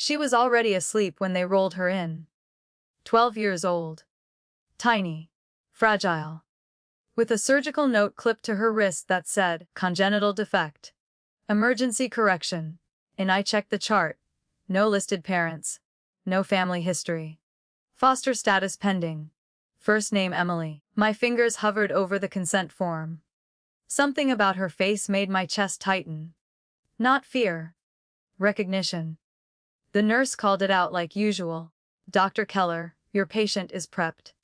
She was already asleep when they rolled her in. 12 years old. Tiny. Fragile. With a surgical note clipped to her wrist that said, "Congenital defect. Emergency correction." And I checked the chart. No listed parents. No family history. Foster status pending. First name Emily. My fingers hovered over the consent form. Something about her face made my chest tighten. Not fear. Recognition. The nurse called it out like usual. "Dr. Keller, your patient is prepped."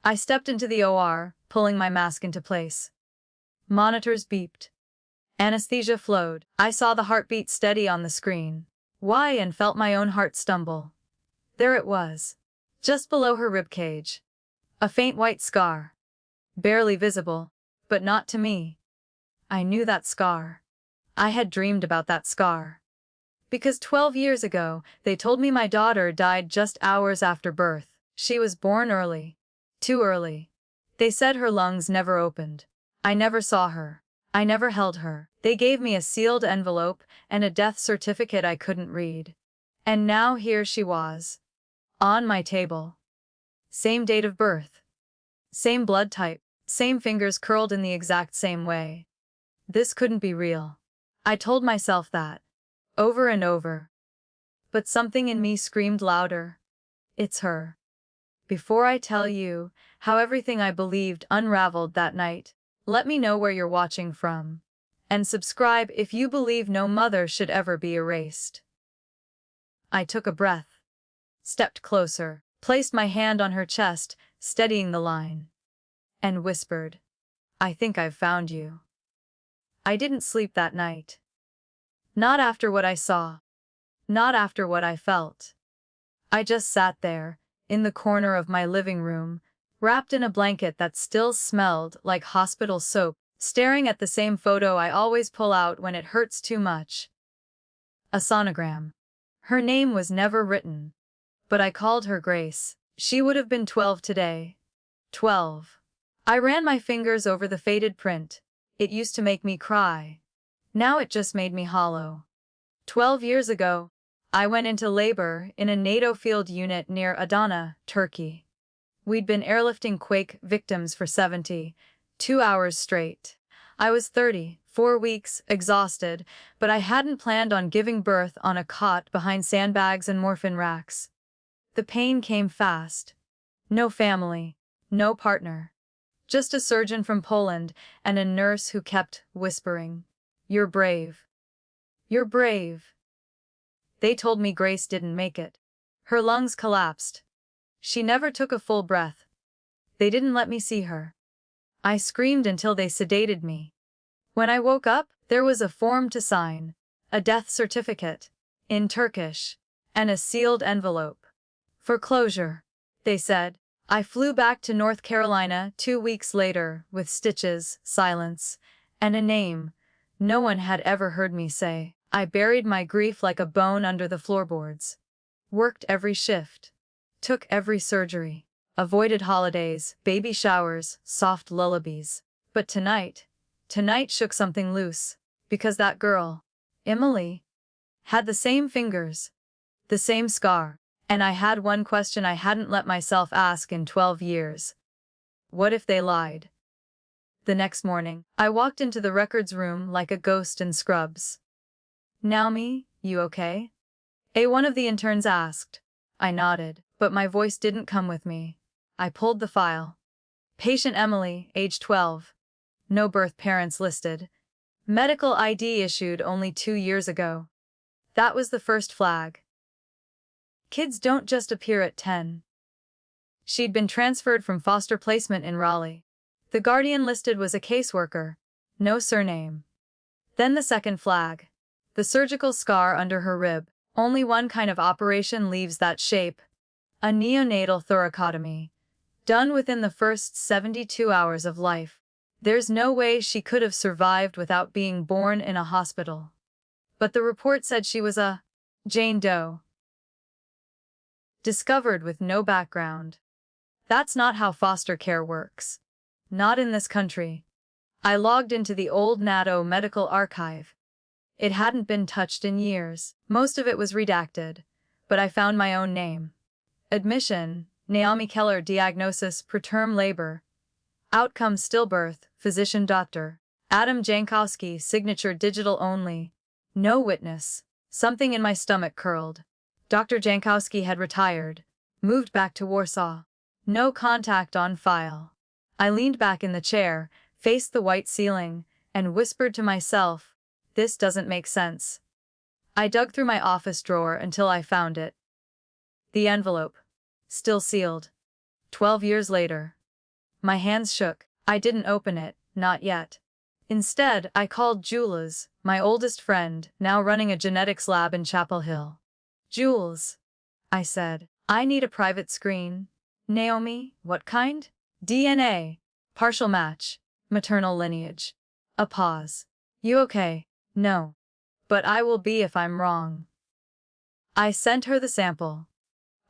I stepped into the OR, pulling my mask into place. Monitors beeped. Anesthesia flowed. I saw the heartbeat steady on the screen. Why? And felt my own heart stumble. There it was. Just below her ribcage. A faint white scar. Barely visible, but not to me. I knew that scar. I had dreamed about that scar. Because 12 years ago, they told me my daughter died just hours after birth. She was born early. Too early. They said her lungs never opened. I never saw her. I never held her. They gave me a sealed envelope and a death certificate I couldn't read. And now here she was. On my table. Same date of birth. Same blood type. Same fingers curled in the exact same way. This couldn't be real. I told myself that. Over and over. But something in me screamed louder. It's her. Before I tell you how everything I believed unraveled that night, let me know where you're watching from. And subscribe if you believe no mother should ever be erased. I took a breath. Stepped closer, placed my hand on her chest, steadying the line. And whispered, "I think I've found you." I didn't sleep that night. Not after what I saw. Not after what I felt. I just sat there, in the corner of my living room, wrapped in a blanket that still smelled like hospital soap, staring at the same photo I always pull out when it hurts too much. A sonogram. Her name was never written. But I called her Grace. She would have been 12 today. 12. I ran my fingers over the faded print. It used to make me cry. Now it just made me hollow. 12 years ago, I went into labor in a NATO field unit near Adana, Turkey. We'd been airlifting quake victims for 72 hours straight. I was 30, 4 weeks, exhausted, but I hadn't planned on giving birth on a cot behind sandbags and morphine racks. The pain came fast. No family, no partner. Just a surgeon from Poland and a nurse who kept whispering, "You're brave. You're brave." They told me Grace didn't make it. Her lungs collapsed. She never took a full breath. They didn't let me see her. I screamed until they sedated me. When I woke up, there was a form to sign, a death certificate, in Turkish, and a sealed envelope. For closure, they said. I flew back to North Carolina 2 weeks later with stitches, silence, and a name no one had ever heard me say. I buried my grief like a bone under the floorboards. Worked every shift. Took every surgery. Avoided holidays, baby showers, soft lullabies. But tonight shook something loose. Because that girl, Emily, had the same fingers. The same scar. And I had one question I hadn't let myself ask in 12 years. What if they lied? The next morning, I walked into the records room like a ghost in scrubs. "Naomi, you okay?" One of the interns asked. I nodded, but my voice didn't come with me. I pulled the file. Patient Emily, age 12. No birth parents listed. Medical ID issued only 2 years ago. That was the first flag. Kids don't just appear at 10. She'd been transferred from foster placement in Raleigh. The guardian listed was a caseworker. No surname. Then the second flag. The surgical scar under her rib. Only one kind of operation leaves that shape. A neonatal thoracotomy. Done within the first 72 hours of life. There's no way she could have survived without being born in a hospital. But the report said she was a Jane Doe. Discovered with no background. That's not how foster care works. Not in this country. I logged into the old NATO medical archive. It hadn't been touched in years. Most of it was redacted. but I found my own name. Admission, Naomi Keller. Diagnosis, preterm labor. Outcome, stillbirth. Physician, Dr. Adam Jankowski. Signature, digital only. No witness. Something in my stomach curled. Dr. Jankowski had retired, moved back to Warsaw. No contact on file. I leaned back in the chair, faced the white ceiling, and whispered to myself, "This doesn't make sense." I dug through my office drawer until I found it. The envelope. Still sealed. 12 years later. My hands shook. I didn't open it, not yet. Instead, I called Jules, my oldest friend, now running a genetics lab in Chapel Hill. "Jules," I said, "I need a private screen." "Naomi, what kind?" "DNA. Partial match. Maternal lineage." A pause. "You okay?" "No. But I will be if I'm wrong." I sent her the sample.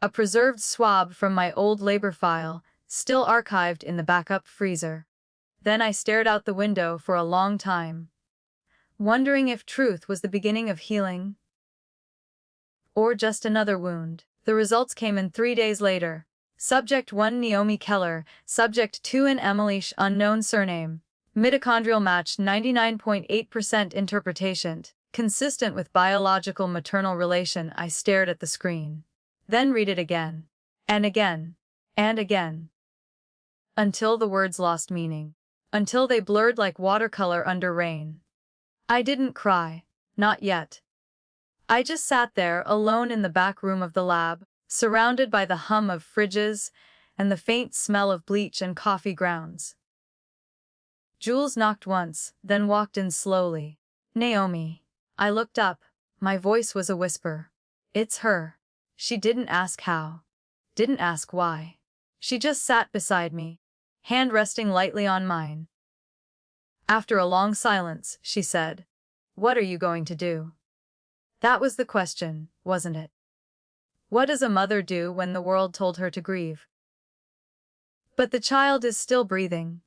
A preserved swab from my old labor file, still archived in the backup freezer. Then I stared out the window for a long time, wondering if truth was the beginning of healing or just another wound. The results came in 3 days later. Subject 1, Naomi Keller. Subject 2, an Emilish, unknown surname. Mitochondrial match, 99.8% interpretation. Consistent with biological maternal relation. I stared at the screen. Then read it again. And again. And again. Until the words lost meaning. Until they blurred like watercolor under rain. I didn't cry. Not yet. I just sat there alone in the back room of the lab, surrounded by the hum of fridges and the faint smell of bleach and coffee grounds. Jules knocked once, then walked in slowly. "Naomi." I looked up. My voice was a whisper. "It's her." She didn't ask how. Didn't ask why. She just sat beside me, hand resting lightly on mine. After a long silence, she said, "What are you going to do?" That was the question, wasn't it? What does a mother do when the world told her to grieve? But the child is still breathing.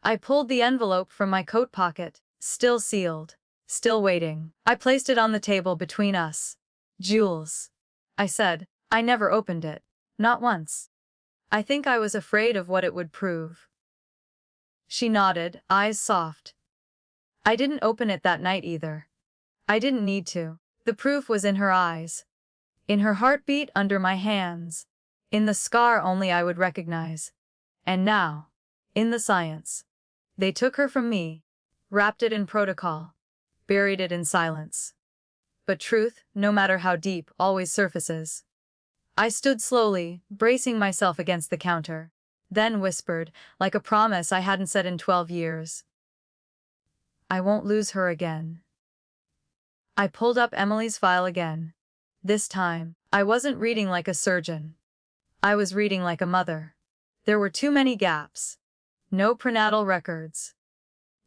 I pulled the envelope from my coat pocket, still sealed, still waiting. I placed it on the table between us. "Jules," I said, "I never opened it. Not once. I think I was afraid of what it would prove." She nodded, eyes soft. "I didn't open it that night either. I didn't need to." The proof was in her eyes, in her heartbeat under my hands, in the scar only I would recognize. And now, in the science. They took her from me, wrapped it in protocol, buried it in silence. But truth, no matter how deep, always surfaces. I stood slowly, bracing myself against the counter, then whispered, like a promise I hadn't said in 12 years. "I won't lose her again." I pulled up Emily's file again. This time, I wasn't reading like a surgeon. I was reading like a mother. There were too many gaps. No prenatal records.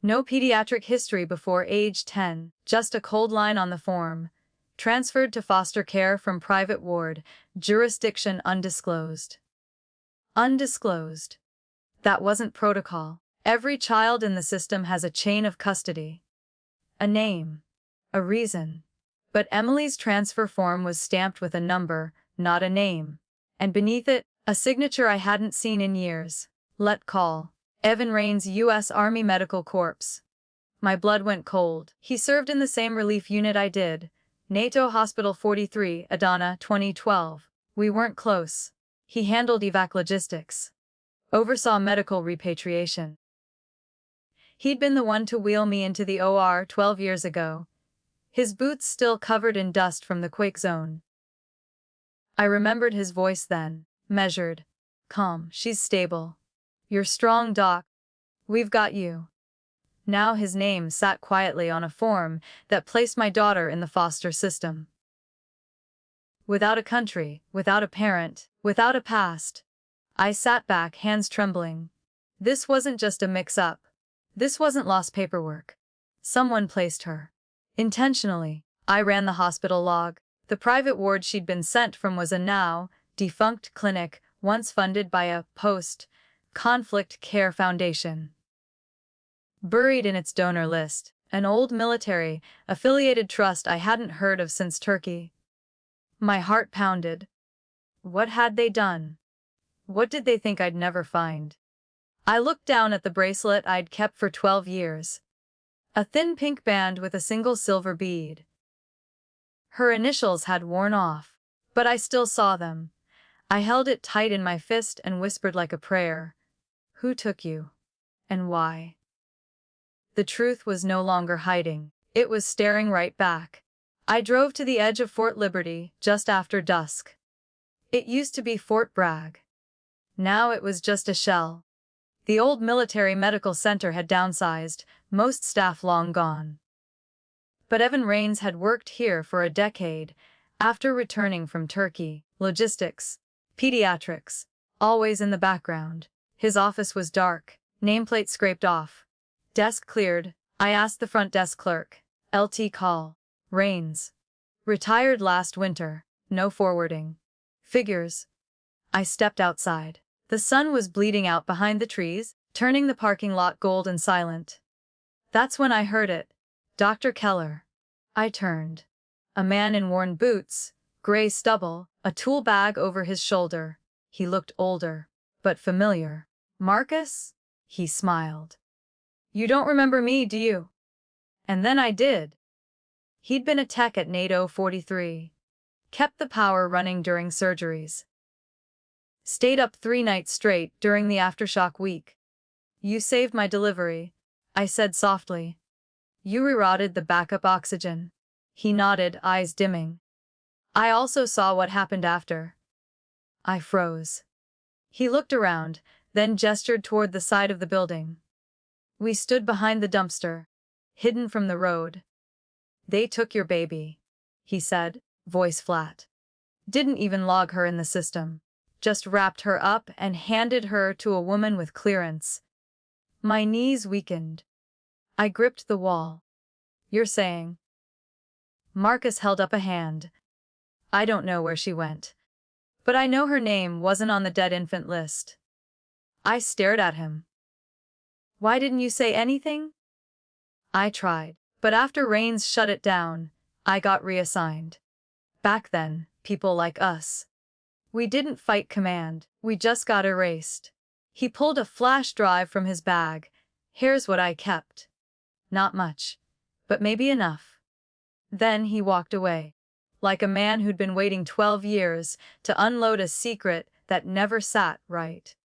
No pediatric history before age 10, just a cold line on the form. Transferred to foster care from private ward, jurisdiction undisclosed. Undisclosed. That wasn't protocol. Every child in the system has a chain of custody. A name. A reason. But Emily's transfer form was stamped with a number, not a name. And beneath it, a signature I hadn't seen in years. Let call. Evan Rains, U.S. Army Medical Corps. My blood went cold. He served in the same relief unit I did. NATO Hospital 43, Adana, 2012. We weren't close. He handled evac logistics. Oversaw medical repatriation. He'd been the one to wheel me into the OR 12 years ago. His boots still covered in dust from the quake zone. I remembered his voice then, measured, calm. "She's stable. You're strong, Doc. We've got you." Now his name sat quietly on a form that placed my daughter in the foster system. Without a country, without a parent, without a past. I sat back, hands trembling. This wasn't just a mix-up. This wasn't lost paperwork. Someone placed her. Intentionally. I ran the hospital log. The private ward she'd been sent from was a now defunct clinic, once funded by a post-conflict care foundation. Buried in its donor list, an old military-affiliated trust I hadn't heard of since Turkey. My heart pounded. What had they done? What did they think I'd never find? I looked down at the bracelet I'd kept for 12 years. A thin pink band with a single silver bead. Her initials had worn off, but I still saw them. I held it tight in my fist and whispered like a prayer. Who took you? And why? The truth was no longer hiding. It was staring right back. I drove to the edge of Fort Liberty just after dusk. It used to be Fort Bragg. Now it was just a shell. The old military medical center had downsized, most staff long gone. But Evan Rains had worked here for a decade, after returning from Turkey. Logistics, pediatrics, always in the background. His office was dark, nameplate scraped off. Desk cleared. I asked the front desk clerk. LT call. Rains. Retired last winter. No forwarding. Figures. I stepped outside. The sun was bleeding out behind the trees, turning the parking lot gold and silent. That's when I heard it. Dr. Keller. I turned. A man in worn boots, gray stubble, a tool bag over his shoulder. He looked older, but familiar. Marcus? He smiled. You don't remember me, do you? And then I did. He'd been a tech at NATO 43. Kept the power running during surgeries. Stayed up 3 nights straight during the aftershock week. You saved my delivery, I said softly. You rerouted the backup oxygen. He nodded, eyes dimming. I also saw what happened after. I froze. He looked around, then gestured toward the side of the building. We stood behind the dumpster, hidden from the road. They took your baby, he said, voice flat. Didn't even log her in the system. Just wrapped her up and handed her to a woman with clearance. My knees weakened. I gripped the wall. You're saying? Marcus held up a hand. I don't know where she went. But I know her name wasn't on the dead infant list. I stared at him. Why didn't you say anything? I tried, but after Rains shut it down, I got reassigned. Back then, people like us. We didn't fight command, we just got erased. He pulled a flash drive from his bag. Here's what I kept. Not much, but maybe enough. Then he walked away, like a man who'd been waiting 12 years to unload a secret that never sat right.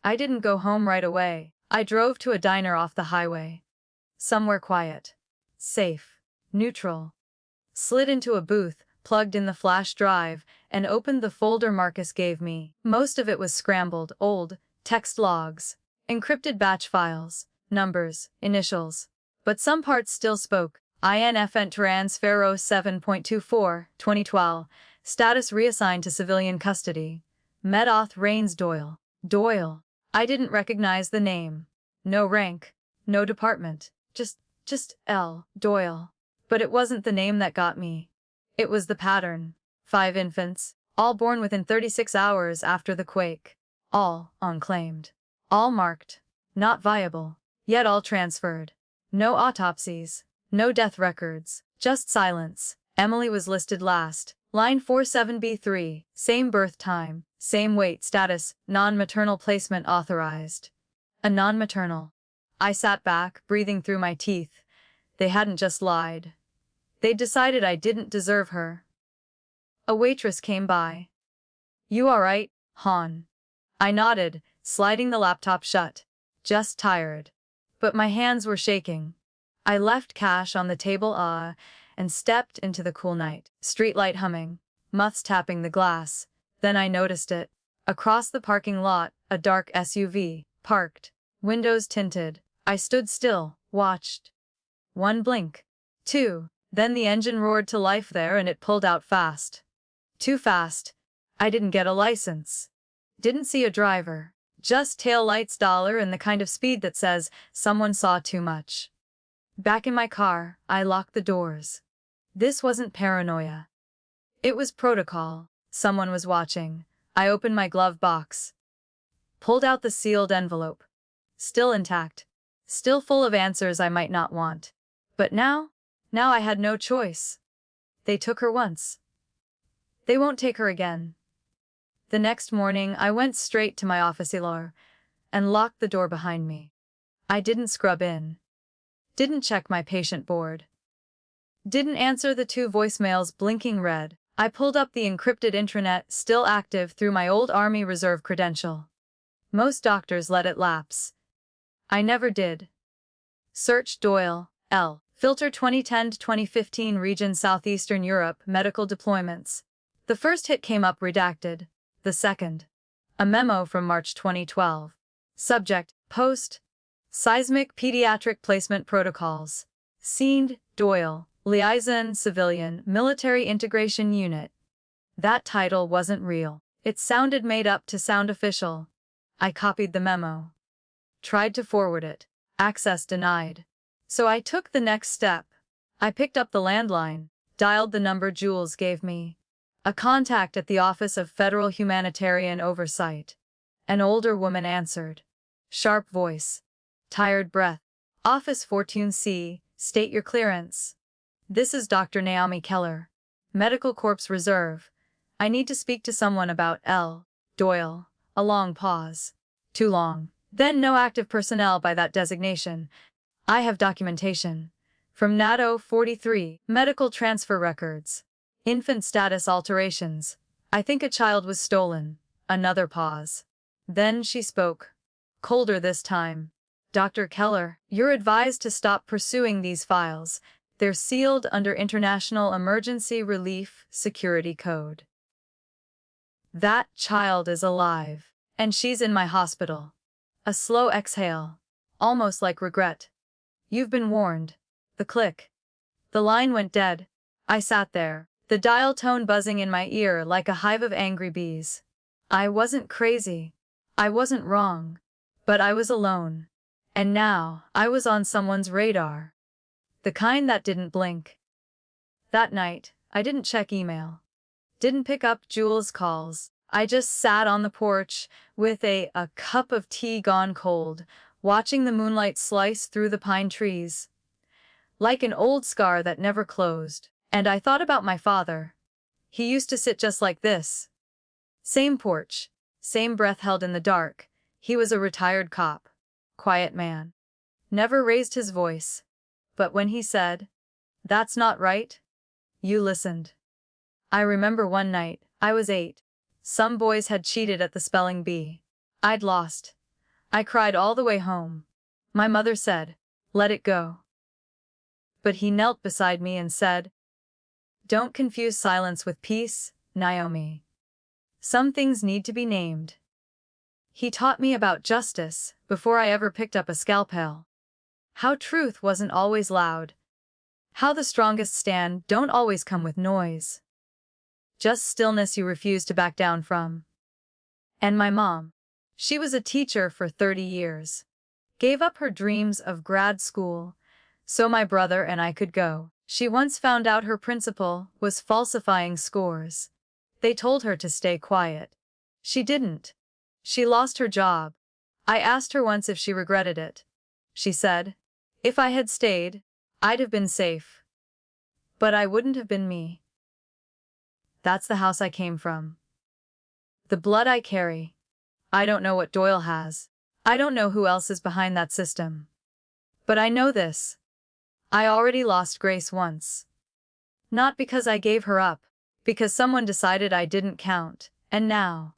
I didn't go home right away. I drove to a diner off the highway. Somewhere quiet, safe, neutral. Slid into a booth, plugged in the flash drive, and opened the folder Marcus gave me. Most of it was scrambled, old, text logs, encrypted batch files, numbers, initials. But some parts still spoke. INF Transfero 7.24, 2012. Status reassigned to civilian custody. Medoth Rains Doyle. Doyle. I didn't recognize the name. No rank. No department. Just L. Doyle. But it wasn't the name that got me. It was the pattern. 5 infants, all born within 36 hours after the quake. All unclaimed. All marked. Not viable. Yet all transferred. No autopsies. No death records. Just silence. Emily was listed last. Line 47B3. Same birth time. Same weight status. Non-maternal placement authorized. A non-maternal. I sat back, breathing through my teeth. They hadn't just lied. They'd decided I didn't deserve her. A waitress came by. You all right, Han? I nodded, sliding the laptop shut. Just tired. But my hands were shaking. I left cash on the table and stepped into the cool night. Streetlight humming. Muffs tapping the glass. Then I noticed it. Across the parking lot, a dark SUV, parked. Windows tinted. I stood still, watched. 1 blink. 2. Then the engine roared to life there and it pulled out fast. Too fast. I didn't get a license. Didn't see a driver. Just tail lights dollar and the kind of speed that says someone saw too much. Back in my car, I locked the doors. This wasn't paranoia. It was protocol. Someone was watching. I opened my glove box. Pulled out the sealed envelope. Still intact. Still full of answers I might not want. But now I had no choice. They took her once. They won't take her again. The next morning, I went straight to my office and locked the door behind me. I didn't scrub in. Didn't check my patient board. Didn't answer the 2 voicemails blinking red. I pulled up the encrypted intranet, still active through my old Army Reserve credential. Most doctors let it lapse. I never did. Search Doyle, L. Filter 2010 to 2015 region Southeastern Europe medical deployments. The first hit came up redacted. The second. A memo from March 2012. Subject, post. Seismic pediatric placement protocols. Scene, Doyle, Liaison Civilian Military Integration Unit. That title wasn't real. It sounded made up to sound official. I copied the memo. Tried to forward it. Access denied. So I took the next step. I picked up the landline, dialed the number Jules gave me. A contact at the Office of Federal Humanitarian Oversight. An older woman answered. Sharp voice. Tired breath. Office Fortune C, state your clearance. This is Dr. Naomi Keller. Medical Corps Reserve. I need to speak to someone about L. Doyle. A long pause. Too long. Then no active personnel by that designation. I have documentation. From NATO 43, medical transfer records. Infant status alterations. I think a child was stolen. Another pause. Then she spoke. Colder this time. Dr. Keller, you're advised to stop pursuing these files. They're sealed under International Emergency Relief Security Code. That child is alive. And she's in my hospital. A slow exhale. Almost like regret. You've been warned. The click. The line went dead. I sat there, the dial tone buzzing in my ear like a hive of angry bees. I wasn't crazy. I wasn't wrong. But I was alone. And now, I was on someone's radar. The kind that didn't blink. That night, I didn't check email. Didn't pick up Jules' calls. I just sat on the porch, with a cup of tea gone cold, watching the moonlight slice through the pine trees. Like an old scar that never closed. And I thought about my father. He used to sit just like this. Same porch. Same breath held in the dark. He was a retired cop. Quiet man. Never raised his voice. But when he said, "That's not right," you listened. I remember one night, I was 8. Some boys had cheated at the spelling bee. I'd lost. I cried all the way home. My mother said, "Let it go." But he knelt beside me and said, "Don't confuse silence with peace, Naomi. Some things need to be named." He taught me about justice before I ever picked up a scalpel. How truth wasn't always loud. How the strongest stand don't always come with noise. Just stillness you refuse to back down from. And my mom. She was a teacher for 30 years. Gave up her dreams of grad school so my brother and I could go. She once found out her principal was falsifying scores. They told her to stay quiet. She didn't. She lost her job. I asked her once if she regretted it. She said, "If I had stayed, I'd have been safe. But I wouldn't have been me." That's the house I came from. The blood I carry. I don't know what Doyle has. I don't know who else is behind that system. But I know this. I already lost Grace once. Not because I gave her up, because someone decided I didn't count, and now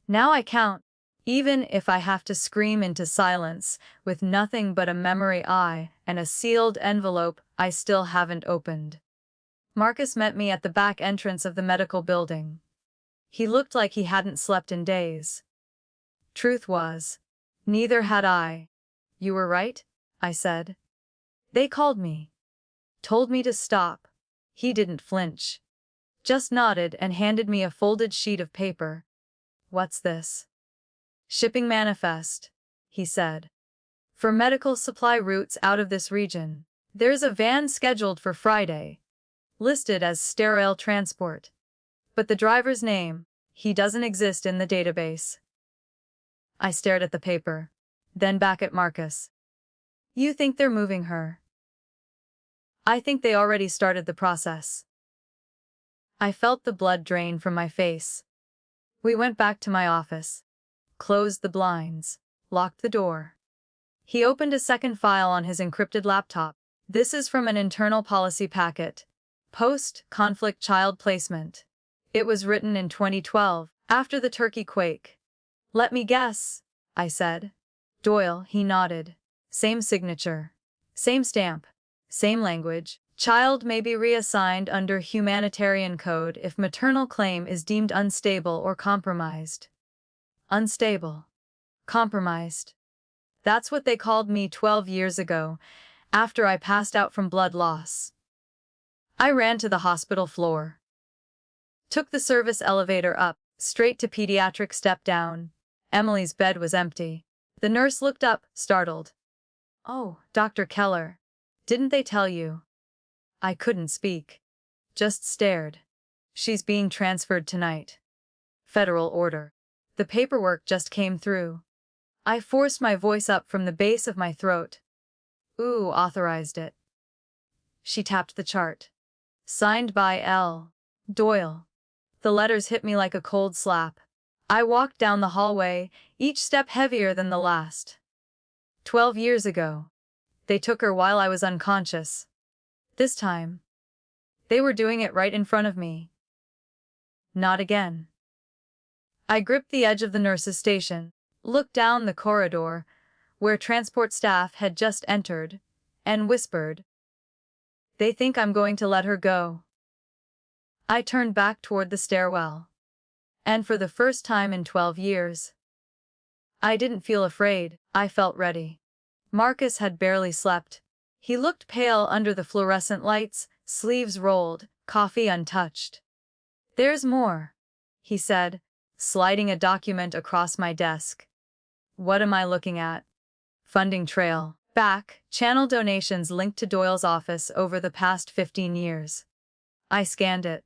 I count, even if I have to scream into silence with nothing but a memory and a sealed envelope I still haven't opened. Marcus met me at the back entrance of the medical building. He looked like he hadn't slept in days. Truth was, neither had I. "You were right," I said. "They called me. Told me to stop." He didn't flinch. Just nodded and handed me a folded sheet of paper. "What's this?" "Shipping manifest," he said. "For medical supply routes out of this region. There's a van scheduled for Friday. Listed as sterile transport. But the driver's name, he doesn't exist in the database." I stared at the paper. Then back at Marcus. "You think they're moving her?" "I think they already started the process." I felt the blood drain from my face. We went back to my office, closed the blinds, locked the door. He opened a second file on his encrypted laptop. This is from an internal policy packet. Post-conflict child placement. It was written in 2012, after the Turkey quake. Let me guess, I said. Doyle, he nodded. Same signature. Same stamp. Same language. Child may be reassigned under humanitarian code if maternal claim is deemed unstable or compromised. Unstable. Compromised. That's what they called me 12 years ago, after I passed out from blood loss. I ran to the hospital floor. Took the service elevator up, straight to pediatric step down. Emily's bed was empty. The nurse looked up, startled. Oh, Dr. Keller. Didn't they tell you? I couldn't speak. Just stared. She's being transferred tonight. Federal order. The paperwork just came through. I forced my voice up from the base of my throat. Ooh, authorized it. She tapped the chart. Signed by L. Doyle. The letters hit me like a cold slap. I walked down the hallway, each step heavier than the last. 12 years ago. They took her while I was unconscious. This time. They were doing it right in front of me. Not again. I gripped the edge of the nurse's station, looked down the corridor, where transport staff had just entered, and whispered, "They think I'm going to let her go." I turned back toward the stairwell. And for the first time in 12 years, I didn't feel afraid, I felt ready. Marcus had barely slept. He looked pale under the fluorescent lights, sleeves rolled, coffee untouched. "There's more," he said, sliding a document across my desk. What am I looking at? Funding trail. Back, channel donations linked to Doyle's office over the past 15 years. I scanned it.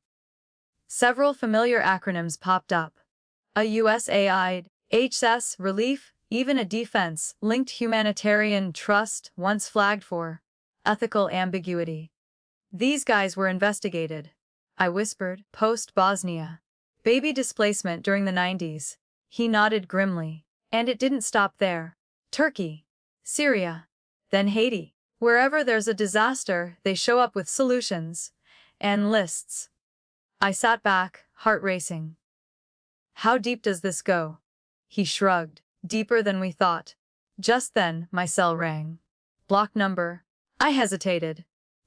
Several familiar acronyms popped up. A USAID, HSS, Relief, even a defense-linked humanitarian trust once flagged for ethical ambiguity. These guys were investigated. I whispered, post-Bosnia. Baby displacement during the 90s. He nodded grimly. And it didn't stop there. Turkey. Syria. Then Haiti. Wherever there's a disaster, they show up with solutions. And lists. I sat back, heart racing. How deep does this go? He shrugged. Deeper than we thought. Just then, my cell rang. Block number. I hesitated.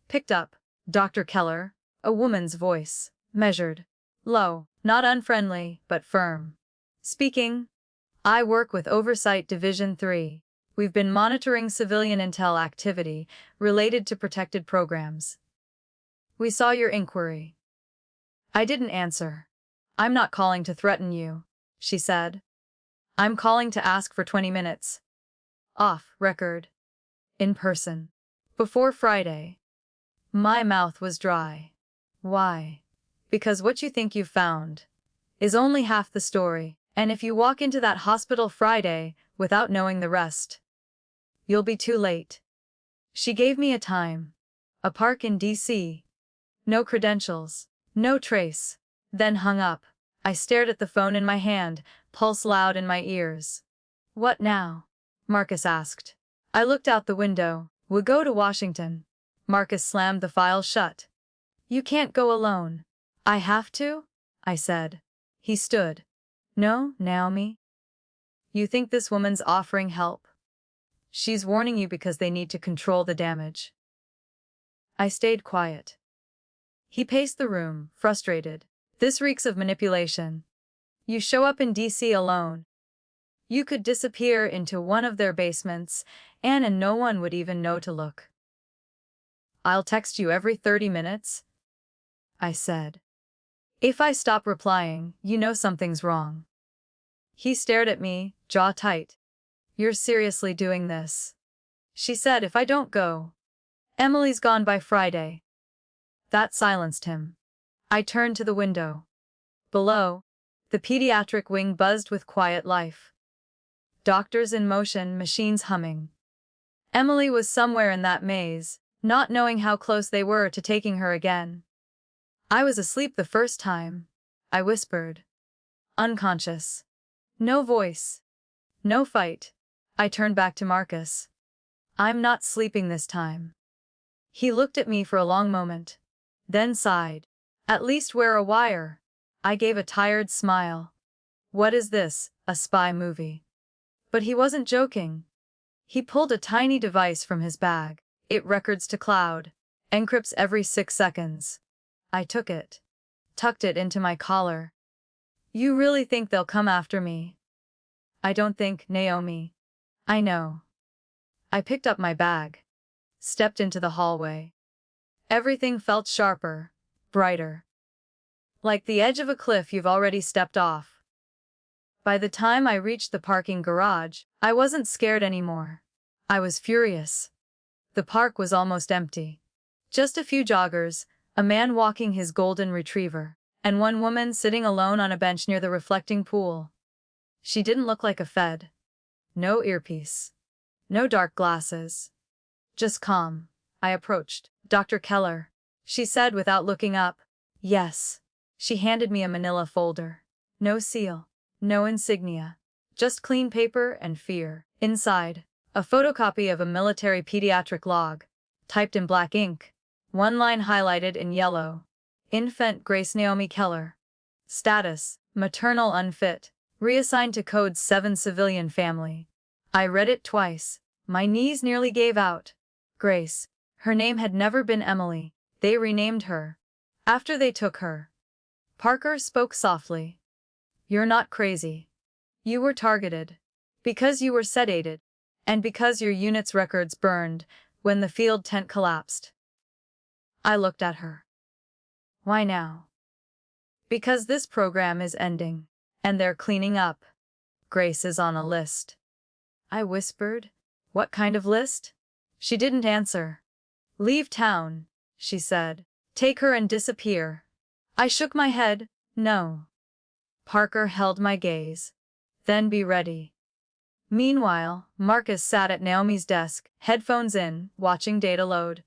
Picked up. Dr. Keller. A woman's voice. Measured. Low. Not unfriendly, but firm. Speaking. I work with Oversight Division 3. We've been monitoring civilian intel activity related to protected programs. We saw your inquiry. I didn't answer. I'm not calling to threaten you, she said. I'm calling to ask for 20 minutes. Off record. In person. Before Friday. My mouth was dry. Why? Because what you think you've found is only half the story, and if you walk into that hospital Friday without knowing the rest, you'll be too late. She gave me a time. A park in D.C. No credentials. No trace. Then hung up. I stared at the phone in my hand, pulse loud in my ears. What now? Marcus asked. I looked out the window. We'll go to Washington. Marcus slammed the file shut. You can't go alone. I have to? I said. He stood. No, Naomi. You think this woman's offering help? She's warning you because they need to control the damage. I stayed quiet. He paced the room, frustrated. This reeks of manipulation. You show up in D.C. alone. You could disappear into one of their basements, and no one would even know to look. I'll text you every 30 minutes, I said. If I stop replying, you know something's wrong. He stared at me, jaw tight. You're seriously doing this? She said if I don't go. Emily's gone by Friday. That silenced him. I turned to the window. Below, the pediatric wing buzzed with quiet life. Doctors in motion, machines humming. Emily was somewhere in that maze, not knowing how close they were to taking her again. I was asleep the first time, I whispered. Unconscious. No voice. No fight. I turned back to Marcus. I'm not sleeping this time. He looked at me for a long moment, then sighed. At least wear a wire. I gave a tired smile. What is this, a spy movie? But he wasn't joking. He pulled a tiny device from his bag. It records to cloud, encrypts every 6 seconds. I took it, tucked it into my collar. You really think they'll come after me? I don't think, Naomi. I know. I picked up my bag, stepped into the hallway. Everything felt sharper, brighter. Like the edge of a cliff you've already stepped off. By the time I reached the parking garage, I wasn't scared anymore. I was furious. The park was almost empty. Just a few joggers, a man walking his golden retriever, and one woman sitting alone on a bench near the reflecting pool. She didn't look like a Fed. No earpiece. No dark glasses. Just calm. I approached. Dr. Keller, she said without looking up. Yes. She handed me a manila folder. No seal. No insignia. Just clean paper and fear. Inside, a photocopy of a military pediatric log, typed in black ink. One line highlighted in yellow. Infant Grace Naomi Keller. Status, maternal unfit. Reassigned to Code 7 civilian family. I read it twice. My knees nearly gave out. Grace. Her name had never been Emily. They renamed her. After they took her. Parker spoke softly. You're not crazy. You were targeted. Because you were sedated. And because your unit's records burned when the field tent collapsed. I looked at her. Why now? Because this program is ending. And they're cleaning up. Grace is on a list. I whispered. What kind of list? She didn't answer. Leave town, she said. Take her and disappear. I shook my head. No. Parker held my gaze. Then be ready. Meanwhile, Marcus sat at Naomi's desk, headphones in, watching data load.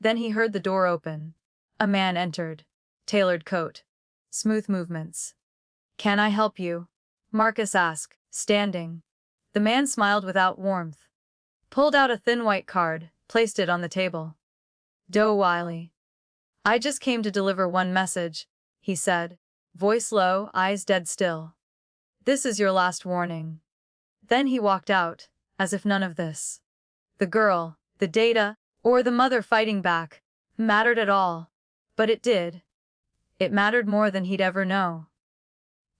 Then he heard the door open. A man entered. Tailored coat. Smooth movements. Can I help you? Marcus asked, standing. The man smiled without warmth. Pulled out a thin white card, placed it on the table. Doe Wiley. I just came to deliver one message, he said. Voice low, eyes dead still. This is your last warning. Then he walked out, as if none of this. The girl, the data, or the mother fighting back, mattered at all. But it did. It mattered more than he'd ever know.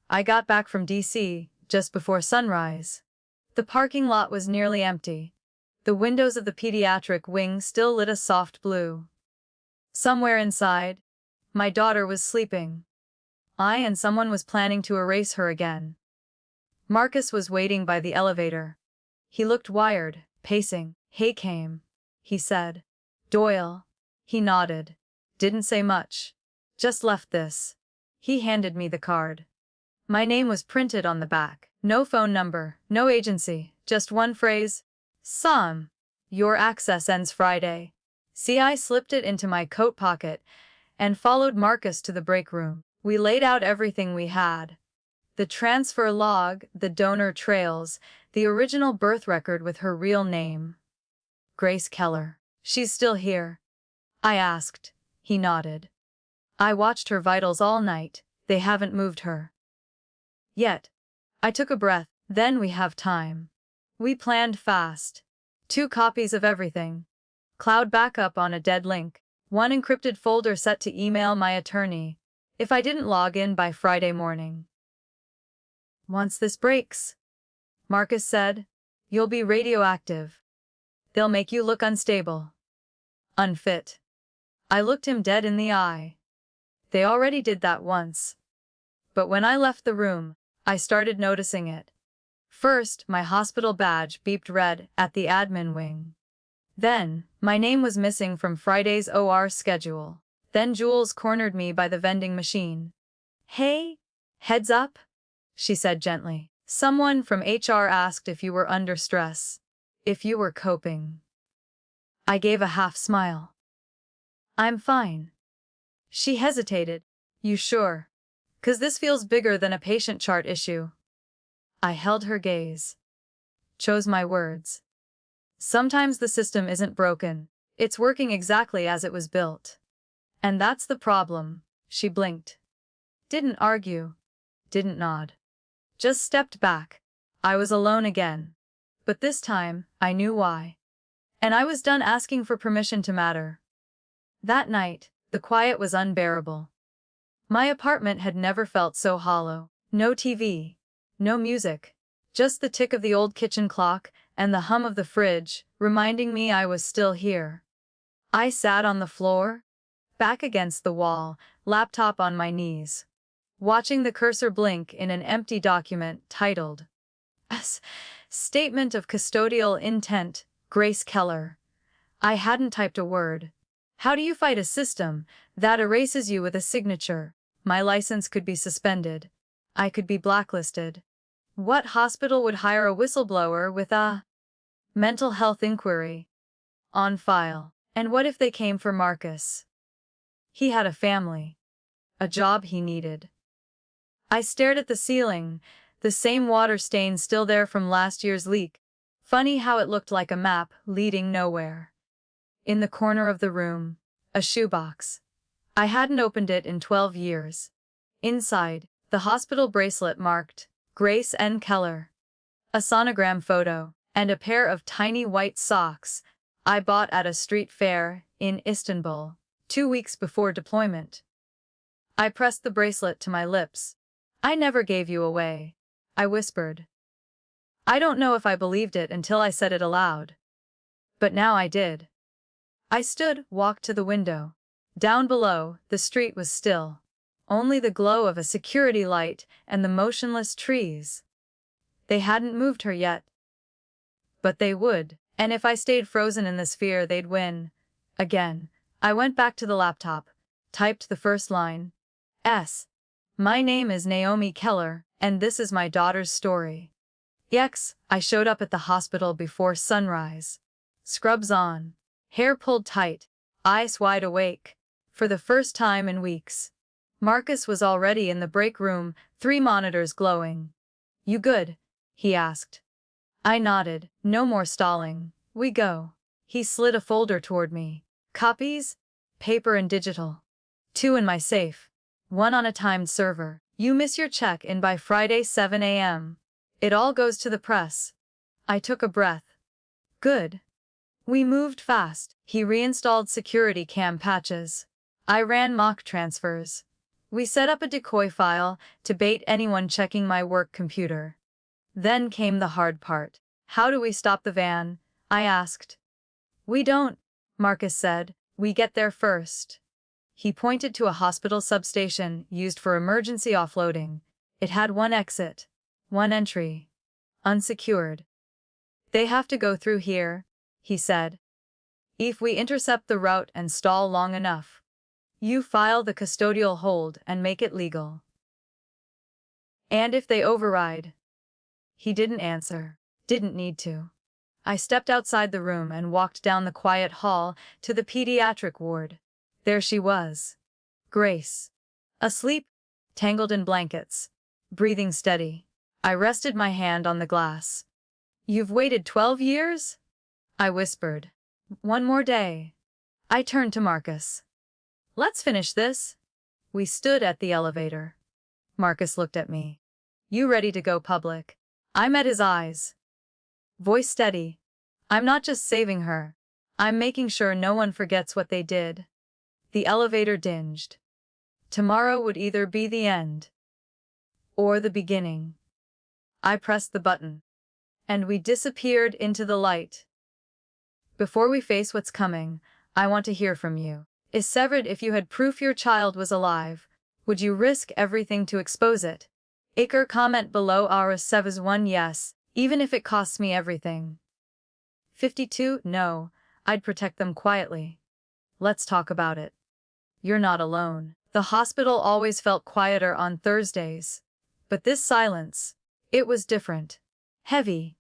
I got back from DC, just before sunrise. The parking lot was nearly empty. The windows of the pediatric wing still lit a soft blue. Somewhere inside, my daughter was sleeping. And someone was planning to erase her again. Marcus was waiting by the elevator. He looked wired, pacing. Hey came, he said. Doyle. He nodded. Didn't say much. Just left this. He handed me the card. My name was printed on the back. No phone number, no agency, just one phrase. Sam. Your access ends Friday. See, I slipped it into my coat pocket and followed Marcus to the break room. We laid out everything we had. The transfer log, the donor trails, the original birth record with her real name. Grace Keller. She's still here? I asked. He nodded. I watched her vitals all night. They haven't moved her. Yet. I took a breath. Then we have time. We planned fast. 2 copies of everything. Cloud backup on a dead link. 1 encrypted folder set to email my attorney if I didn't log in by Friday morning. Once this breaks, Marcus said, you'll be radioactive. They'll make you look unstable. Unfit. I looked him dead in the eye. They already did that once. But when I left the room, I started noticing it. First, my hospital badge beeped red at the admin wing. Then, my name was missing from Friday's OR schedule. Then Jules cornered me by the vending machine. Hey, heads up, she said gently. Someone from HR asked if you were under stress. If you were coping. I gave a half smile. I'm fine. She hesitated. You sure? 'Cause this feels bigger than a patient chart issue. I held her gaze. Chose my words. Sometimes the system isn't broken. It's working exactly as it was built. And that's the problem. She blinked. Didn't argue. Didn't nod. Just stepped back. I was alone again. But this time, I knew why. And I was done asking for permission to matter. That night, the quiet was unbearable. My apartment had never felt so hollow. No TV. No music. Just the tick of the old kitchen clock and the hum of the fridge, reminding me I was still here. I sat on the floor, back against the wall, laptop on my knees, watching the cursor blink in an empty document titled Statement of Custodial Intent, Grace Keller. I hadn't typed a word. How do you fight a system that erases you with a signature? My license could be suspended. I could be blacklisted. What hospital would hire a whistleblower with a mental health inquiry on file? And what if they came for Marcus? He had a family, a job he needed. I stared at the ceiling, the same water stain still there from last year's leak. Funny how it looked like a map leading nowhere. In the corner of the room, a shoebox. I hadn't opened it in 12 years. Inside, the hospital bracelet marked Grace N. Keller, a sonogram photo, and a pair of tiny white socks I bought at a street fair in Istanbul 2 weeks before deployment. I pressed the bracelet to my lips. I never gave you away, I whispered. I don't know if I believed it until I said it aloud. But now I did. I stood, walked to the window. Down below, the street was still. Only the glow of a security light and the motionless trees. They hadn't moved her yet. But they would, and if I stayed frozen in this fear, they'd win. Again, I went back to the laptop, typed the first line. My name is Naomi Keller, and this is my daughter's story. I showed up at the hospital before sunrise. Scrubs on, hair pulled tight, eyes wide awake. For the first time in weeks. Marcus was already in the break room, 3 monitors glowing. You good? He asked. I nodded. No more stalling. We go. He slid a folder toward me. Copies? Paper and digital. 2 in my safe. 1 on a timed server. You miss your check-in by Friday 7 a.m. It all goes to the press. I took a breath. Good. We moved fast. He reinstalled security cam patches. I ran mock transfers. We set up a decoy file to bait anyone checking my work computer. Then came the hard part. How do we stop the van? I asked. We don't, Marcus said. We get there first. He pointed to a hospital substation used for emergency offloading. It had 1 exit, 1 entry. Unsecured. They have to go through here, he said. If we intercept the route and stall long enough, you file the custodial hold and make it legal. And if they override? He didn't answer. Didn't need to. I stepped outside the room and walked down the quiet hall to the pediatric ward. There she was. Grace. Asleep, tangled in blankets, breathing steady. I rested my hand on the glass. You've waited 12 years? I whispered. 1 more day. I turned to Marcus. Let's finish this. We stood at the elevator. Marcus looked at me. You ready to go public? I met his eyes. Voice steady. I'm not just saving her. I'm making sure no one forgets what they did. The elevator dinged. Tomorrow would either be the end or the beginning. I pressed the button. And we disappeared into the light. Before we face what's coming, I want to hear from you. Is severed if you had proof your child was alive, would you risk everything to expose it? Acre comment below our Sevas 1 yes, even if it costs me everything. 52 no, I'd protect them quietly. Let's talk about it. You're not alone. The hospital always felt quieter on Thursdays. But this silence, it was different. Heavy.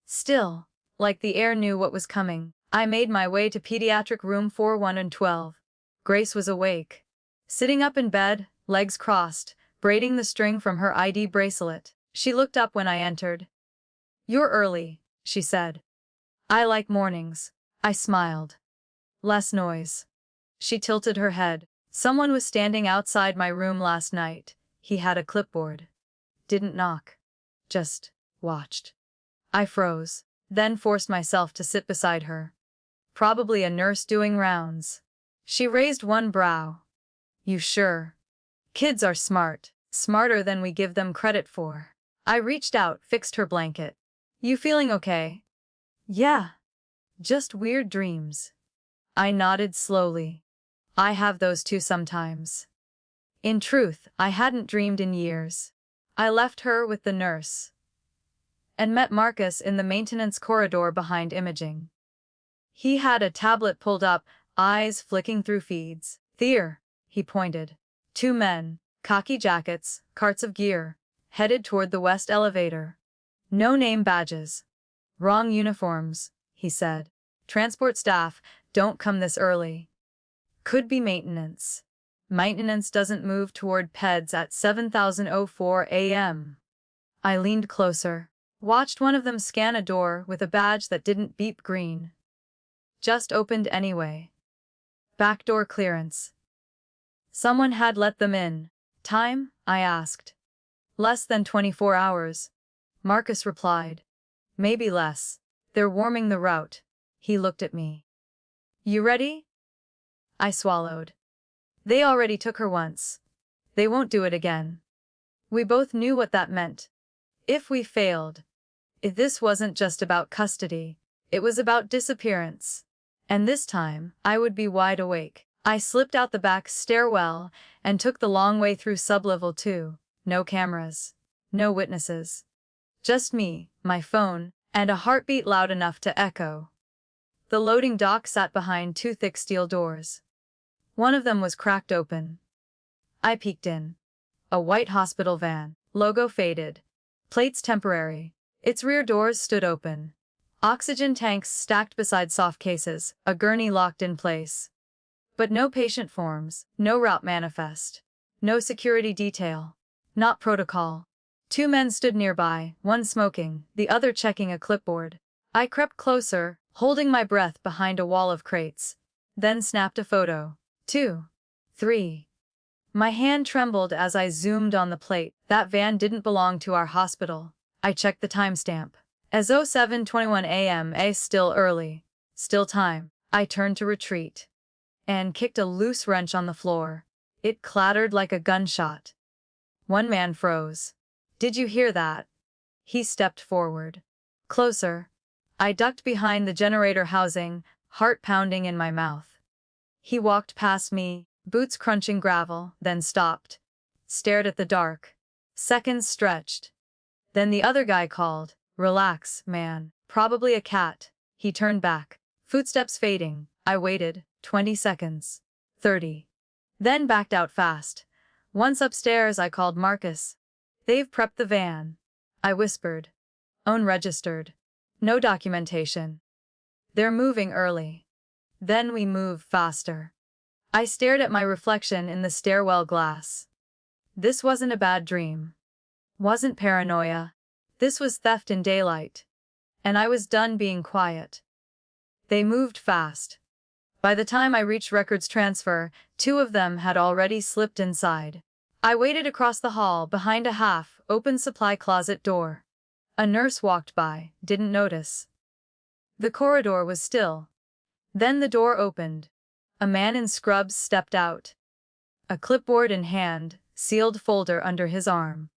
Still, like the air knew what was coming. I made my way to pediatric room 4112. Grace was awake. sitting up in bed, legs crossed, braiding the string from her ID bracelet. She looked up when I entered. "You're early," she said. "I like mornings." I smiled. "Less noise." She tilted her head. "Someone was standing outside my room last night. He had a clipboard. Didn't knock. Just watched." I froze, then forced myself to sit beside her. "Probably a nurse doing rounds." She raised one brow. "You sure? Kids are smart, smarter than we give them credit for." I reached out, fixed her blanket. "You feeling okay?" "Yeah. Just weird dreams." I nodded slowly. "I have those too sometimes." In truth, I hadn't dreamed in years. I left her with the nurse and met Marcus in the maintenance corridor behind imaging. He had a tablet pulled up, eyes flicking through feeds. "There," he pointed. Two men, khaki jackets, carts of gear, headed toward the west elevator. "No name badges. Wrong uniforms," he said. "Transport staff, don't come this early." Could be maintenance. Maintenance doesn't move toward PEDs at 7:04 a.m. I leaned closer, watched one of them scan a door with a badge that didn't beep green. Just opened anyway. Backdoor clearance. Someone had let them in. "Time?" I asked. "Less than 24 hours. Marcus replied. "Maybe less. They're warming the route." He looked at me. "You ready?" I swallowed. They already took her once. They won't do it again. We both knew what that meant. If we failed, if this wasn't just about custody, it was about disappearance. And this time, I would be wide awake. I slipped out the back stairwell and took the long way through sublevel 2. No cameras. No witnesses. Just me, my phone, and a heartbeat loud enough to echo. The loading dock sat behind two thick steel doors. One of them was cracked open. I peeked in. A white hospital van, logo faded. Plates temporary. Its rear doors stood open. Oxygen tanks stacked beside soft cases, a gurney locked in place. But no patient forms, no route manifest. No security detail. Not protocol. Two men stood nearby, one smoking, the other checking a clipboard. I crept closer, holding my breath behind a wall of crates. Then snapped a photo. 2. 3. My hand trembled as I zoomed on the plate. That van didn't belong to our hospital. I checked the timestamp. As 07:21 a.m. Still early. Still time. I turned to retreat. And kicked a loose wrench on the floor. It clattered like a gunshot. One man froze. "Did you hear that?" He stepped forward. Closer. I ducked behind the generator housing, heart pounding in my mouth. He walked past me, boots crunching gravel, then stopped. Stared at the dark. Seconds stretched. Then the other guy called, "Relax, man. Probably a cat." He turned back. Footsteps fading. I waited. 20 seconds. 30. Then backed out fast. Once upstairs I called Marcus. "They've prepped the van." I whispered. "Own registered. No documentation. They're moving early." Then we move faster. I stared at my reflection in the stairwell glass. This wasn't a bad dream. Wasn't paranoia. This was theft in daylight. And I was done being quiet. They moved fast. By the time I reached records transfer, two of them had already slipped inside. I waited across the hall behind a half-open supply closet door. A nurse walked by, didn't notice. The corridor was still. Then the door opened. A man in scrubs stepped out. A clipboard in hand, sealed folder under his arm.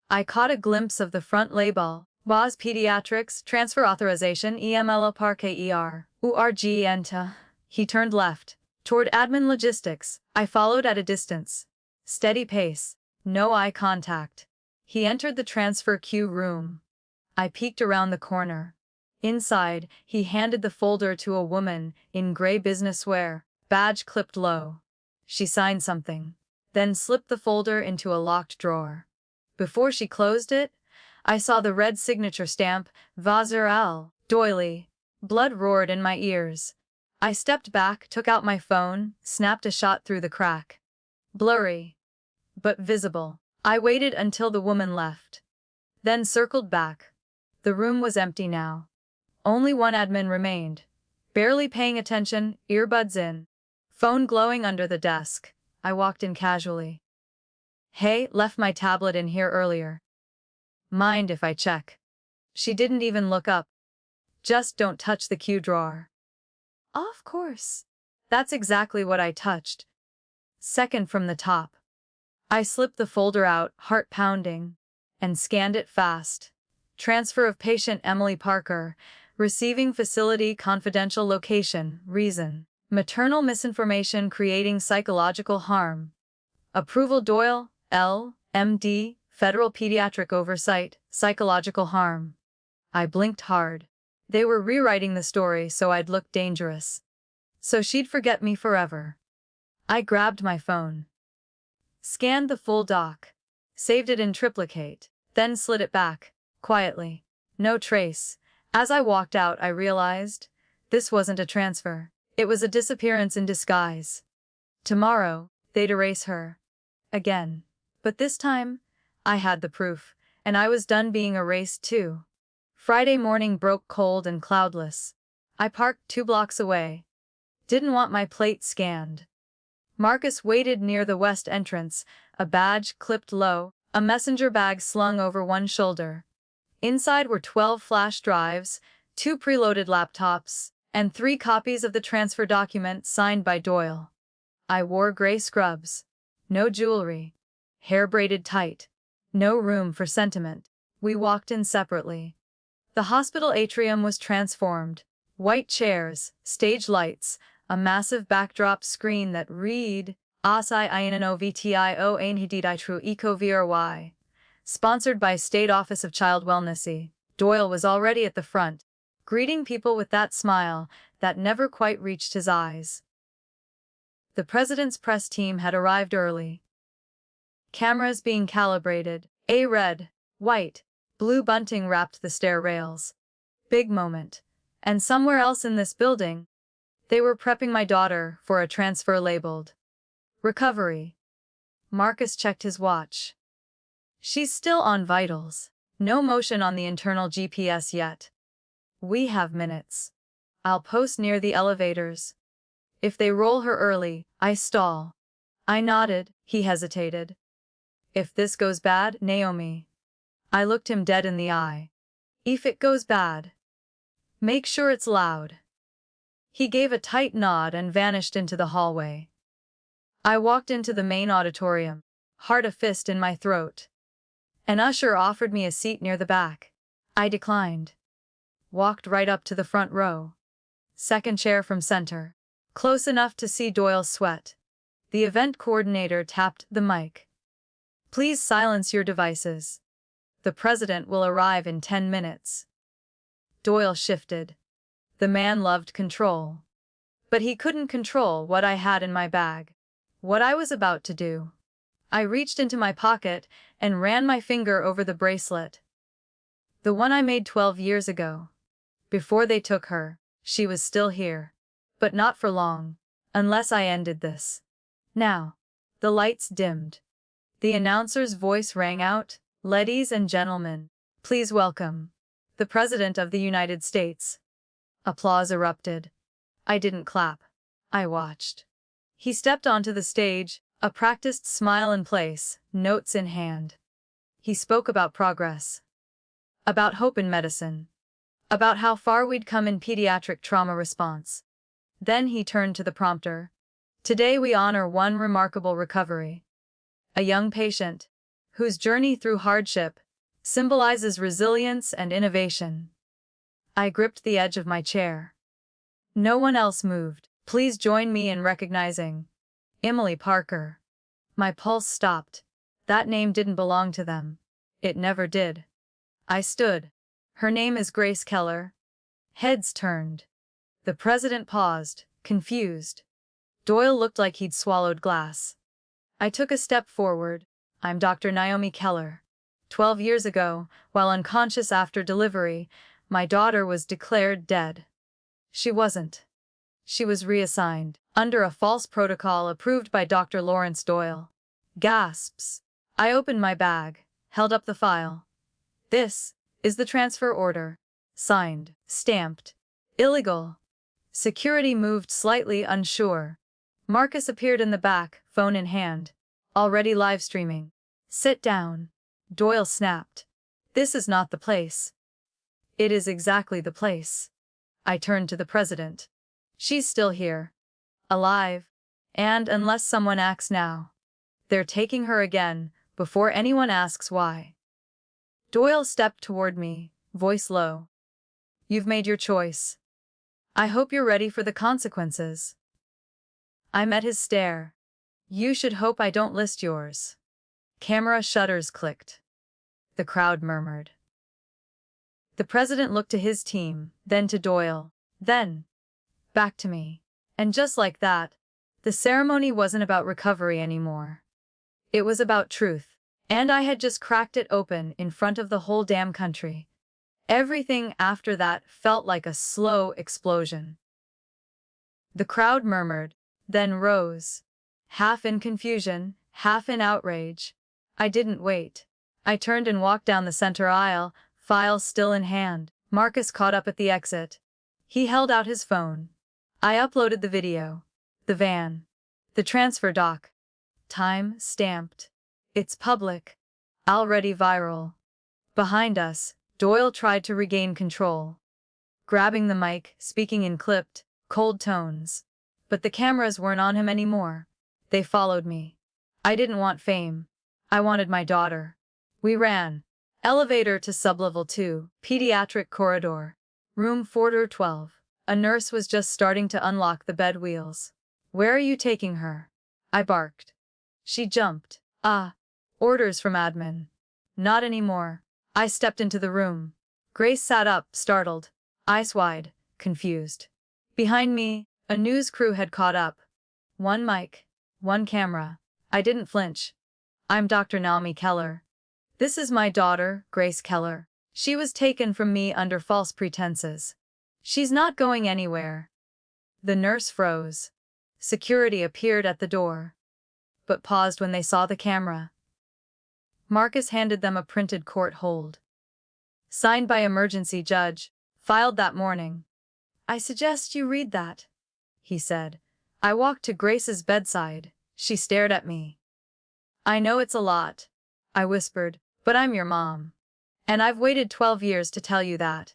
I caught a glimpse of the front label, WAS Pediatrics, Transfer Authorization EML Parker URG Enta. He turned left, toward admin logistics. I followed at a distance. Steady pace, no eye contact. He entered the transfer queue room. I peeked around the corner. Inside, he handed the folder to a woman in gray business wear, badge clipped low. She signed something, then slipped the folder into a locked drawer. Before she closed it, I saw the red signature stamp, Vazer L. Doily. Blood roared in my ears. I stepped back, took out my phone, snapped a shot through the crack. blurry, but visible. I waited until the woman left, then circled back. The room was empty now. Only one admin remained, barely paying attention, earbuds in, phone glowing under the desk. I walked in casually. "Hey, left my tablet in here earlier. Mind if I check?" She didn't even look up. "Just don't touch the Q drawer." Of course. That's exactly what I touched. Second from the top. I slipped the folder out, heart pounding, and scanned it fast. Transfer of patient Emily Parker. Receiving facility confidential location. Reason: maternal misinformation creating psychological harm. Approval: Doyle, L. M.D., Federal Pediatric Oversight, Psychological Harm. I blinked hard. They were rewriting the story so I'd look dangerous. So she'd forget me forever. I grabbed my phone. Scanned the full doc. Saved it in triplicate. Then slid it back, quietly. No trace. As I walked out, I realized this wasn't a transfer. It was a disappearance in disguise. Tomorrow, they'd erase her. Again. But this time, I had the proof, and I was done being erased too. Friday morning broke cold and cloudless. I parked 2 blocks away. Didn't want my plate scanned. Marcus waited near the west entrance, a badge clipped low, a messenger bag slung over one shoulder. Inside were 12 flash drives, 2 preloaded laptops, and 3 copies of the transfer document signed by Doyle. I wore gray scrubs. No jewelry. Hair braided tight. No room for sentiment. We walked in separately. The hospital atrium was transformed. White chairs, stage lights, a massive backdrop screen that read, Asai INNOVTIO Ainhiditru Eco VRY. Sponsored by State Office of Child Wellness. Doyle was already at the front, greeting people with that smile that never quite reached his eyes. The president's press team had arrived early. Cameras being calibrated. A red, white, blue bunting wrapped the stair rails. Big moment. And somewhere else in this building, they were prepping my daughter for a transfer labeled recovery. Marcus checked his watch. She's still on vitals. No motion on the internal GPS yet. We have minutes. I'll post near the elevators. If they roll her early, I stall. I nodded. He hesitated. If this goes bad, Naomi. I looked him dead in the eye. If it goes bad, make sure it's loud. He gave a tight nod and vanished into the hallway. I walked into the main auditorium, heart a fist in my throat. An usher offered me a seat near the back. I declined. Walked right up to the front row. Second chair from center. Close enough to see Doyle's sweat. The event coordinator tapped the mic. Please silence your devices. The president will arrive in 10 minutes. Doyle shifted. The man loved control. But he couldn't control what I had in my bag. What I was about to do. I reached into my pocket and ran my finger over the bracelet. The one I made 12 years ago. Before they took her, she was still here. But not for long, unless I ended this. Now. The lights dimmed. The announcer's voice rang out, "Ladies and gentlemen, please welcome the President of the United States." Applause erupted. I didn't clap. I watched. He stepped onto the stage, a practiced smile in place, notes in hand. He spoke about progress. About hope in medicine. About how far we'd come in pediatric trauma response. Then he turned to the prompter. Today we honor one remarkable recovery. A young patient, whose journey through hardship symbolizes resilience and innovation. I gripped the edge of my chair. No one else moved. Please join me in recognizing Emily Parker. My pulse stopped. That name didn't belong to them. It never did. I stood. Her name is Grace Keller. Heads turned. The president paused, confused. Doyle looked like he'd swallowed glass. I took a step forward. I'm Dr. Naomi Keller. 12 years ago, while unconscious after delivery, my daughter was declared dead. She wasn't. She was reassigned. under a false protocol approved by Dr. Lawrence Doyle. Gasps. I opened my bag, held up the file. This is the transfer order. Signed, stamped. Illegal. Security moved slightly unsure. Marcus appeared in the back, phone in hand. Already live streaming. Sit down. Doyle snapped. This is not the place. It is exactly the place. I turned to the president. She's still here. Alive. And unless someone acts now, they're taking her again, before anyone asks why. Doyle stepped toward me, voice low. You've made your choice. I hope you're ready for the consequences. I met his stare. You should hope I don't list yours. Camera shutters clicked. The crowd murmured. The president looked to his team, then to Doyle, then back to me. And just like that, the ceremony wasn't about recovery anymore. It was about truth. And I had just cracked it open in front of the whole damn country. Everything after that felt like a slow explosion. The crowd murmured, then rose. Half in confusion, half in outrage. I didn't wait. I turned and walked down the center aisle, file still in hand. Marcus caught up at the exit. He held out his phone. I uploaded the video. The van. The transfer doc. Time stamped. It's public. Already viral. Behind us, Doyle tried to regain control. Grabbing the mic, speaking in clipped, cold tones. But the cameras weren't on him anymore. They followed me. I didn't want fame. I wanted my daughter. We ran. Elevator to sublevel 2, pediatric corridor. Room 412. A nurse was just starting to unlock the bed wheels. Where are you taking her? I barked. She jumped. Orders from admin. Not anymore. I stepped into the room. Grace sat up, startled, eyes wide, confused. Behind me, a news crew had caught up. One mic, one camera. I didn't flinch. I'm Dr. Naomi Keller. This is my daughter, Grace Keller. She was taken from me under false pretenses. She's not going anywhere. The nurse froze. Security appeared at the door, but paused when they saw the camera. Marcus handed them a printed court hold. Signed by emergency judge, filed that morning. I suggest you read that, he said. I walked to Grace's bedside. She stared at me. I know it's a lot, I whispered, but I'm your mom. And I've waited 12 years to tell you that.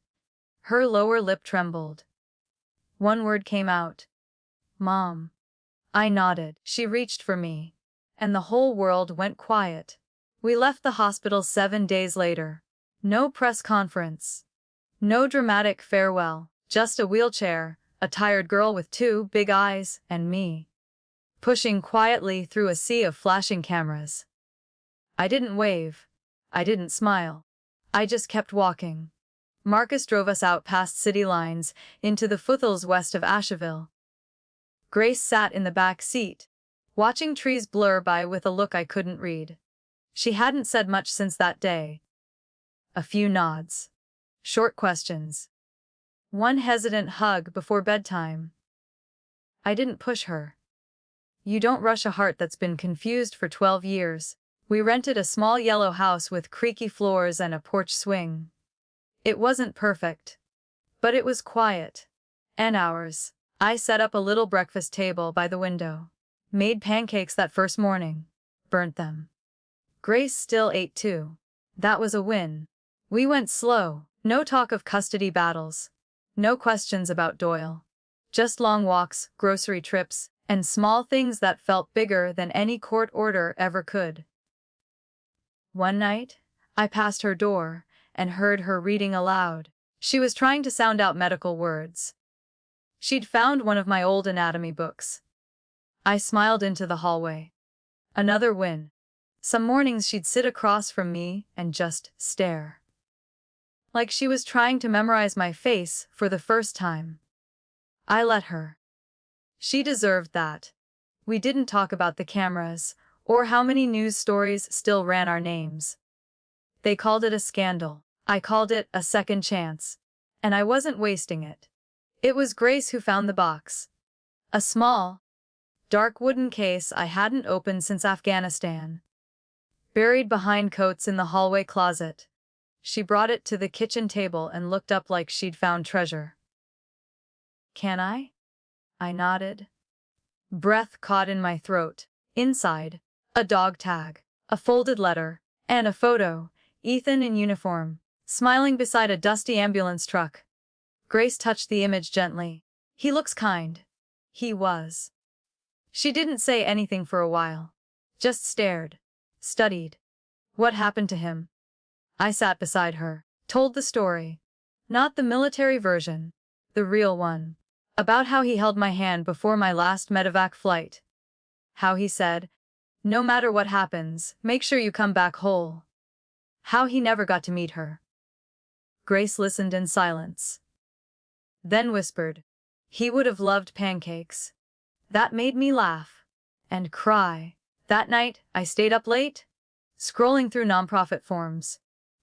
Her lower lip trembled. One word came out. Mom. I nodded. She reached for me. And the whole world went quiet. We left the hospital 7 days later. No press conference. No dramatic farewell. Just a wheelchair, a tired girl with 2 big eyes, and me. Pushing quietly through a sea of flashing cameras. I didn't wave. I didn't smile. I just kept walking. Marcus drove us out past city lines, into the foothills west of Asheville. Grace sat in the back seat, watching trees blur by with a look I couldn't read. She hadn't said much since that day. A few nods. Short questions. One hesitant hug before bedtime. I didn't push her. You don't rush a heart that's been confused for 12 years. We rented a small yellow house with creaky floors and a porch swing. It wasn't perfect, but it was quiet. And ours. I set up a little breakfast table by the window. Made pancakes that first morning. Burnt them. Grace still ate too. That was a win. We went slow. No talk of custody battles. No questions about Doyle. Just long walks, grocery trips, and small things that felt bigger than any court order ever could. One night, I passed her door and heard her reading aloud. She was trying to sound out medical words. She'd found one of my old anatomy books. I smiled into the hallway. Another win. Some mornings she'd sit across from me and just stare. Like she was trying to memorize my face for the first time. I let her. She deserved that. We didn't talk about the cameras, or how many news stories still ran our names. They called it a scandal. I called it a second chance. And I wasn't wasting it. It was Grace who found the box. A small, Dark wooden case I hadn't opened since Afghanistan. Buried behind coats in the hallway closet. She brought it to the kitchen table and looked up like she'd found treasure. "Can I?" I nodded. Breath caught in my throat. Inside, a dog tag, a folded letter, and a photo. Ethan in uniform, smiling beside a dusty ambulance truck. Grace touched the image gently. "He looks kind." He was. She didn't say anything for a while. Just stared. Studied. "What happened to him?" I sat beside her. Told the story. Not the military version. The real one. About how he held my hand before my last medevac flight. How he said, "No matter what happens, make sure you come back whole." How he never got to meet her. Grace listened in silence. Then whispered, "He would have loved pancakes." That made me laugh. And cry. That night, I stayed up late, scrolling through nonprofit forms,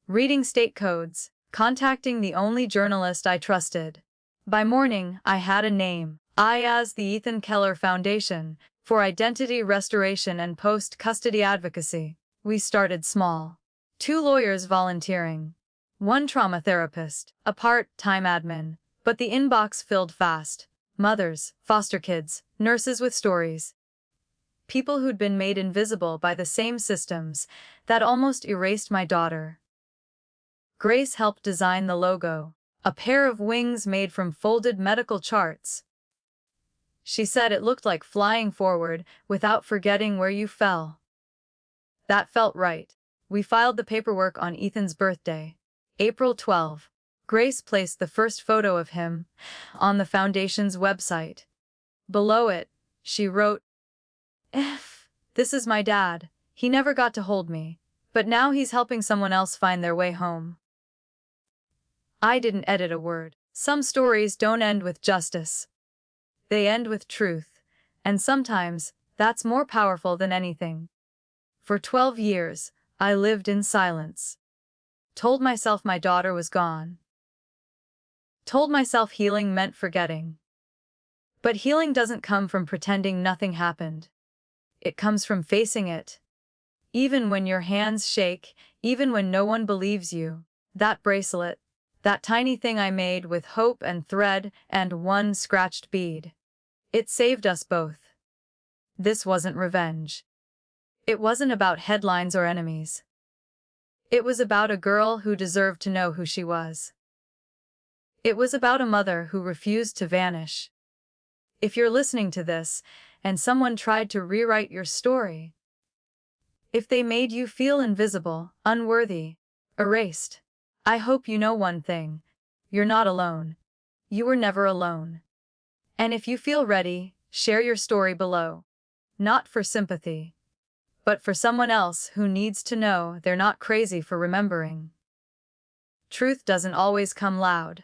reading state codes, contacting the only journalist I trusted. By morning, I had a name. The Ethan Keller Foundation, for Identity Restoration and Post-Custody Advocacy. We started small. 2 lawyers volunteering. 1 trauma therapist, a part-time admin. But the inbox filled fast. Mothers, foster kids, nurses with stories. People who'd been made invisible by the same systems that almost erased my daughter. Grace helped design the logo, a pair of wings made from folded medical charts. She said it looked like flying forward without forgetting where you fell. That felt right. We filed the paperwork on Ethan's birthday, April 12. Grace placed the first photo of him on the foundation's website. Below it, she wrote, "This is my dad. He never got to hold me, but now he's helping someone else find their way home." I didn't edit a word. Some stories don't end with justice. They end with truth, and sometimes that's more powerful than anything. For 12 years, I lived in silence. Told myself my daughter was gone. Told myself healing meant forgetting. But healing doesn't come from pretending nothing happened. It comes from facing it. Even when your hands shake, even when no one believes you. That bracelet, that tiny thing I made with hope and thread and 1 scratched bead. It saved us both. This wasn't revenge. It wasn't about headlines or enemies. It was about a girl who deserved to know who she was. It was about a mother who refused to vanish. If you're listening to this, and someone tried to rewrite your story, if they made you feel invisible, unworthy, erased, I hope you know one thing: you're not alone. You were never alone. And if you feel ready, share your story below. Not for sympathy, but for someone else who needs to know they're not crazy for remembering. Truth doesn't always come loud.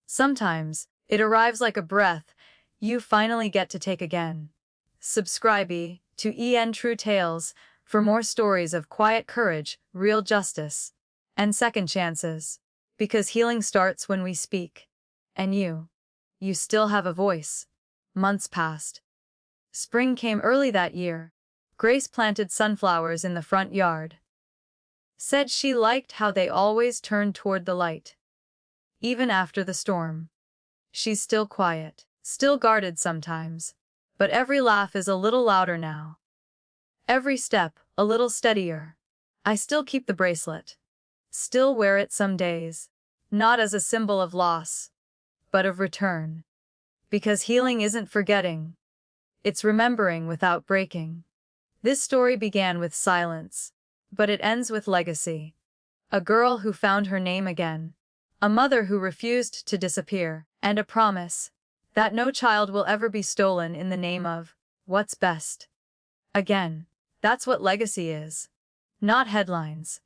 Sometimes, it arrives like a breath you finally get to take again. Subscribe to EN True Tales for more stories of quiet courage, real justice, and second chances. Because healing starts when we speak. And you still have a voice. Months passed. Spring came early that year. Grace planted sunflowers in the front yard. Said she liked how they always turned toward the light. Even after the storm. She's still quiet, still guarded sometimes. But every laugh is a little louder now. Every step, a little steadier. I still keep the bracelet. Still wear it some days. Not as a symbol of loss, but of return. Because healing isn't forgetting. It's remembering without breaking. This story began with silence, but it ends with legacy. A girl who found her name again. A mother who refused to disappear, and a promise that no child will ever be stolen in the name of what's best. Again, that's what legacy is. Not headlines,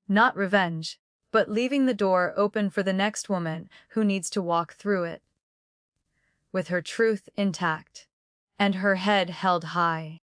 not revenge, but leaving the door open for the next woman who needs to walk through it with her truth intact and her head held high.